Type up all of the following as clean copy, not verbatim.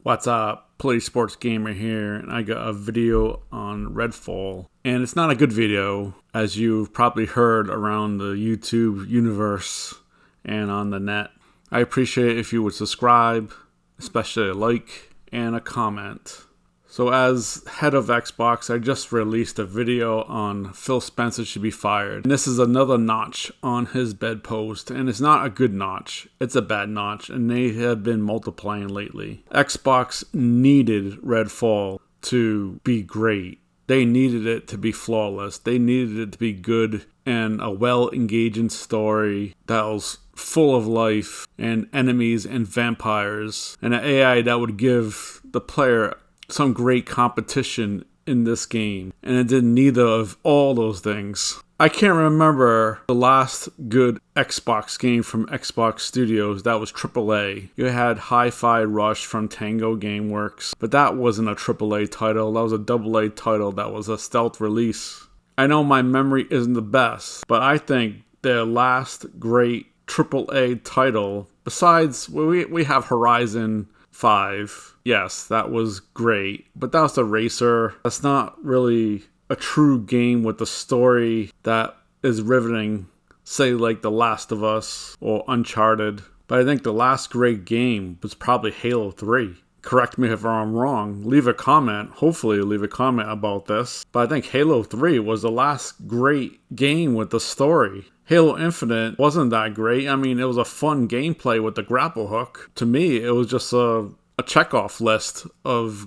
What's up? Play Sports Gamer here, and I got a video on Redfall. And it's not a good video, as you've probably heard around the YouTube universe and on the net. I appreciate it if you would subscribe, especially a like and a comment. So as head of Xbox, I just released a video on Phil Spencer should be fired. And this is another notch on his bedpost, and it's not a good notch. It's a bad notch, and they have been multiplying lately. Xbox needed Redfall to be great. They needed it to be flawless. They needed it to be good and a well-engaging story that was full of life and enemies and vampires, and an AI that would give the player some great competition in this game, and it did neither of all those things. I can't remember the last good Xbox game from Xbox Studios that was AAA. You had Hi-Fi Rush from Tango Gameworks, but that wasn't a AAA title. That was a AA title that was a stealth release. I know my memory isn't the best, but I think their last great AAA title, besides we have Horizon 5. Yes, that was great, but that was a racer. That's not really a true game with a story that is riveting, say like The Last of Us or Uncharted. But I think the last great game was probably Halo 3. Correct me if I'm wrong. Leave a comment. Hopefully leave a comment about this. But I think Halo 3 was the last great game with the story. Halo Infinite wasn't that great. I mean, it was a fun gameplay with the grapple hook. To me, it was just a checkoff list of,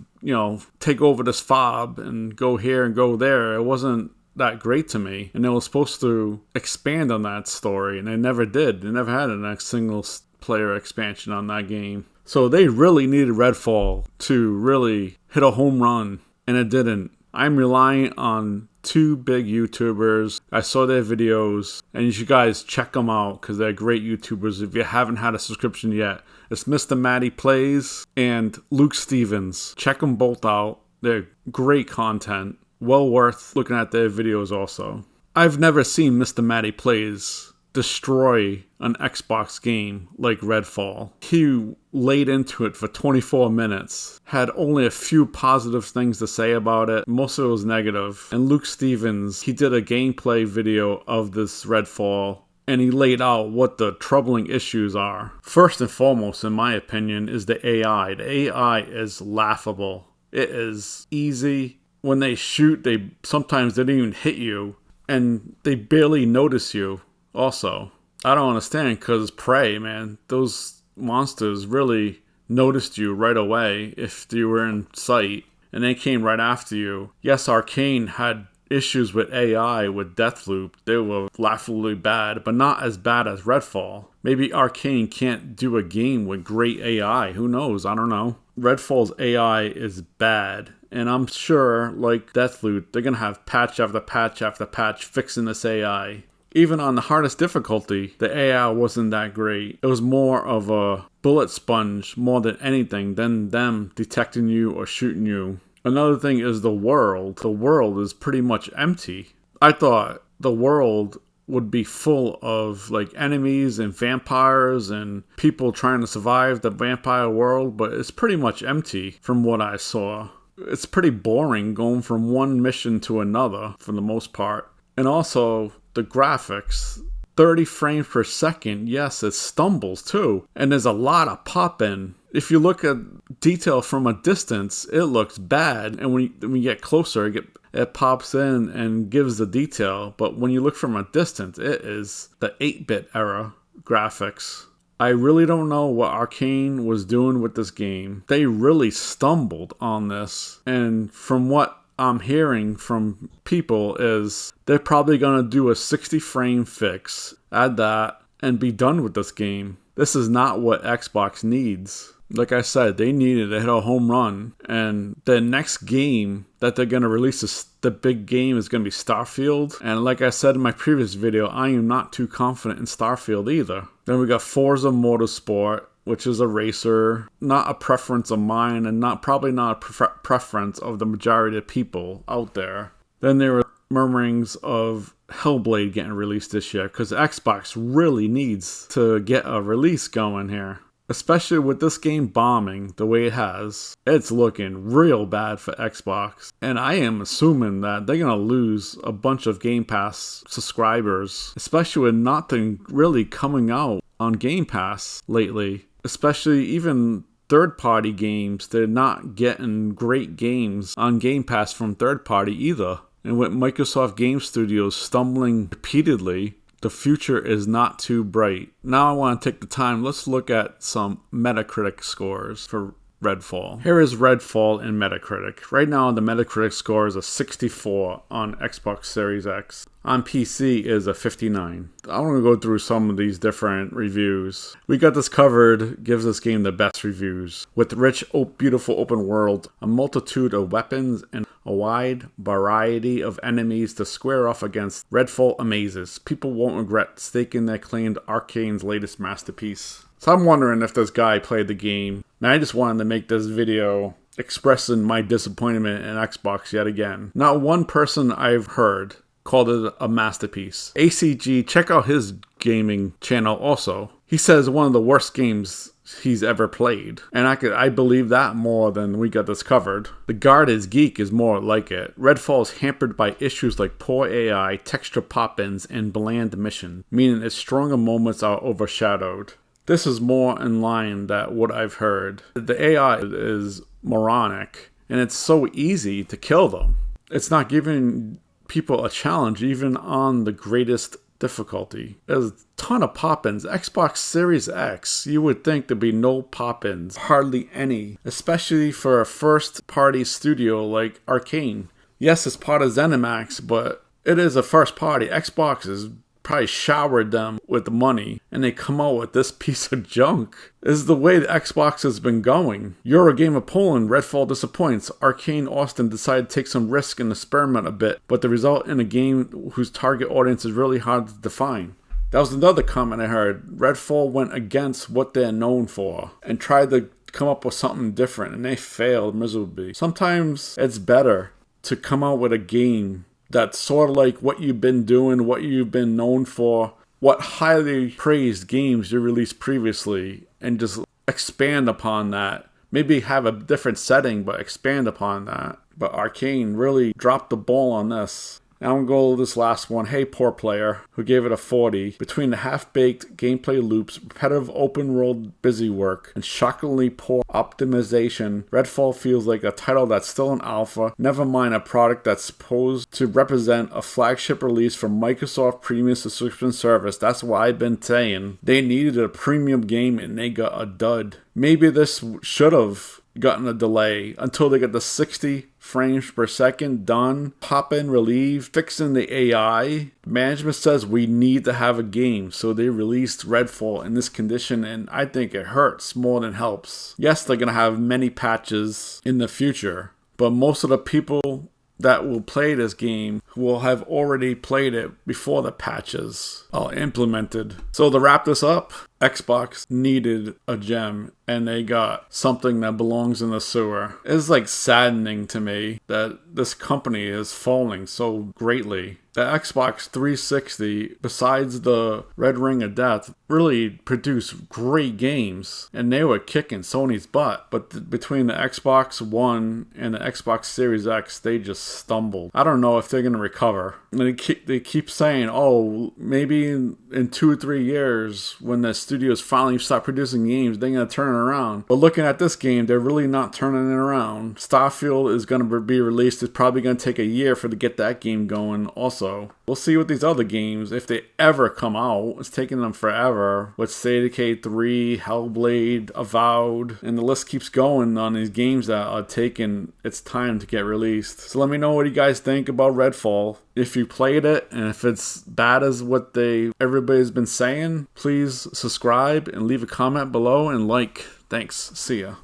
take over this fob and go here and go there. It wasn't that great to me. And they were supposed to expand on that story, and they never did. They never had a single player expansion on that game. So they really needed Redfall to really hit a home run, and it didn't. I'm relying on two big YouTubers. I saw their videos, and you should guys check them out because they're great YouTubers if you haven't had a subscription yet. It's Mr. Matty Plays and Luke Stevens. Check them both out. They're great content. Well worth looking at their videos also. I've never seen Mr. Matty Plays destroy an Xbox game like Redfall. He laid into it for 24 minutes, had only a few positive things to say about it. Most of it was negative. And Luke Stevens, he did a gameplay video of this Redfall, and he laid out what the troubling issues are. First and foremost, in my opinion, is the AI. The AI is laughable. It is easy. When they shoot, sometimes they don't even hit you, and they barely notice you. Also, I don't understand, because Prey, man, those monsters really noticed you right away if you were in sight, and they came right after you. Yes, Arcane had issues with AI with Deathloop. They were laughably bad, but not as bad as Redfall. Maybe Arcane can't do a game with great AI. Who knows? I don't know. Redfall's AI is bad, and I'm sure, like Deathloop, they're going to have patch after patch after patch fixing this AI. Even on the hardest difficulty, the AI wasn't that great. It was more of a bullet sponge more than anything than them detecting you or shooting you. Another thing is the world. The world is pretty much empty. I thought the world would be full of enemies and vampires and people trying to survive the vampire world, but it's pretty much empty from what I saw. It's pretty boring going from one mission to another for the most part. And also, the graphics, 30 frames per second, yes, it stumbles too. And there's a lot of pop-in. If you look at detail from a distance, it looks bad. And when you get closer, it pops in and gives the detail. But when you look from a distance, it is the 8-bit era graphics. I really don't know what Arcane was doing with this game. They really stumbled on this. And from what I'm hearing from people is they're probably going to do a 60 frame fix, add that, and be done with this game. This is not what Xbox needs. Like I said, they needed to hit a home run, and the next game that they're going to release, the big game, is going to be Starfield. And like I said in my previous video, I am not too confident in Starfield either. Then we got Forza Motorsport, which is a racer, not a preference of mine, and probably not a preference of the majority of people out there. Then there were murmurings of Hellblade getting released this year, because Xbox really needs to get a release going here. Especially with this game bombing the way it has, it's looking real bad for Xbox. And I am assuming that they're going to lose a bunch of Game Pass subscribers, especially with nothing really coming out on Game Pass lately. Especially even third-party games, they're not getting great games on Game Pass from third-party either. And with Microsoft Game Studios stumbling repeatedly, the future is not too bright. Now I want to take the time, let's look at some Metacritic scores for Redfall. Here is Redfall in Metacritic. Right now the Metacritic score is a 64 on Xbox Series X. On PC is a 59. I want to go through some of these different reviews. We Got This Covered gives this game the best reviews. With rich, beautiful open world, a multitude of weapons, and a wide variety of enemies to square off against, Redfall amazes. People won't regret staking their claim to Arcane's latest masterpiece. So I'm wondering if this guy played the game. And I just wanted to make this video expressing my disappointment in Xbox yet again. Not one person I've heard called it a masterpiece. ACG, check out his gaming channel also. He says one of the worst games he's ever played. And I believe that more than We Got This Covered. The Guard is Geek is more like it. Redfall is hampered by issues like poor AI, texture pop-ins, and bland mission, meaning its stronger moments are overshadowed. This is more in line than what I've heard. The AI is moronic, and it's so easy to kill them. It's not giving people a challenge even on the greatest difficulty. There's a ton of pop-ins. Xbox Series X, you would think there'd be no pop-ins, hardly any, especially for a first-party studio like Arcane. Yes, it's part of ZeniMax, but it is a first party. Xbox is probably showered them with money, and they come out with this piece of junk. This is the way the Xbox has been going. Eurogame of Poland, Redfall disappoints. Arcane Austin decided to take some risk and experiment a bit, but the result in a game whose target audience is really hard to define. That was another comment I heard. Redfall went against what they're known for and tried to come up with something different, and they failed miserably. Sometimes it's better to come out with a game that's sort of like what you've been doing, what you've been known for, what highly praised games you released previously, and just expand upon that. Maybe have a different setting, but expand upon that. But Arcane really dropped the ball on this. Now I'm going to go to this last one. Hey, Poor Player, who gave it a 40. Between the half-baked gameplay loops, repetitive open-world busy work, and shockingly poor optimization, Redfall feels like a title that's still in alpha, never mind a product that's supposed to represent a flagship release from Microsoft Premium Subscription Service. That's what I've been saying. They needed a premium game and they got a dud. Maybe this should have gotten a delay until they get the 60 frames per second done, pop in, relieve, fixing the AI. Management says we need to have a game, so they released Redfall in this condition, and I think it hurts more than helps. Yes, they're gonna have many patches in the future, but most of the people that will play this game will have already played it before the patches are implemented. So to wrap this up, Xbox needed a gem, and they got something that belongs in the sewer. It's like saddening to me that this company is falling so greatly. The Xbox 360, besides the Red Ring of Death, really produced great games, and they were kicking Sony's butt. But between the Xbox One and the Xbox Series X, they just stumbled. I don't know if they're going to recover. They keep saying, oh, maybe in 2 or 3 years, when the studios finally start producing games, they're going to turn it around. But looking at this game, they're really not turning it around. Starfield is going to be released. It's probably going to take a year to get that game going also. We'll see with these other games, if they ever come out. It's taking them forever. With State of Decay 3, Hellblade, Avowed, and the list keeps going on these games that are taking its time to get released. So let me know what you guys think about Redfall. If you played it, and if it's bad as what everybody's been saying, please subscribe and leave a comment below and like. Thanks. See ya.